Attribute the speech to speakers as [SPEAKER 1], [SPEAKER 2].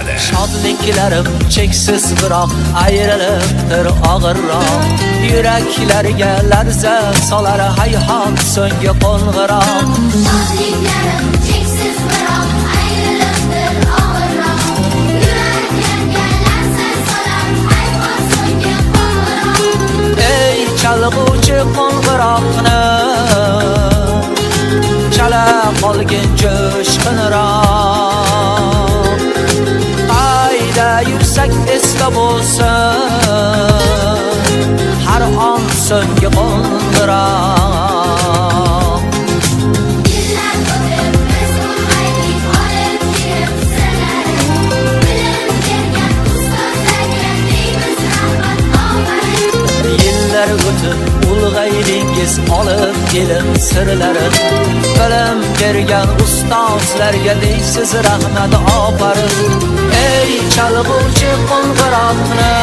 [SPEAKER 1] asari.
[SPEAKER 2] Shodliklarim cheksiz biroq ayrilibdir og'irroq. Yuraklarga larza solar hayhot so'nggi qo'ng'iroq.
[SPEAKER 3] Shodliklarim cheksiz biroq ayrilibdir og'irroq. Yuraklarga larza solar hayhot so'nggi qo'ng'iroq.
[SPEAKER 2] Ey chalg'uvchi qo'ng'iroqni chala qolgin jo'shqinroq. Qayda yursak esda bo'lsin har on so'nggi qo'ng'iroq.
[SPEAKER 3] Yillar o'tib biz ulg'aydik olib kelib sirlari. Bilim bergan ustozlarga deymiz rahmat ofarin.
[SPEAKER 2] Yillar o'tib ulg'aydingiz olib ilm sirlari. Bilim bergan ustozlarga deysiz rahmat ofarin. Ey chalg'uvchi qo'ng'iroqni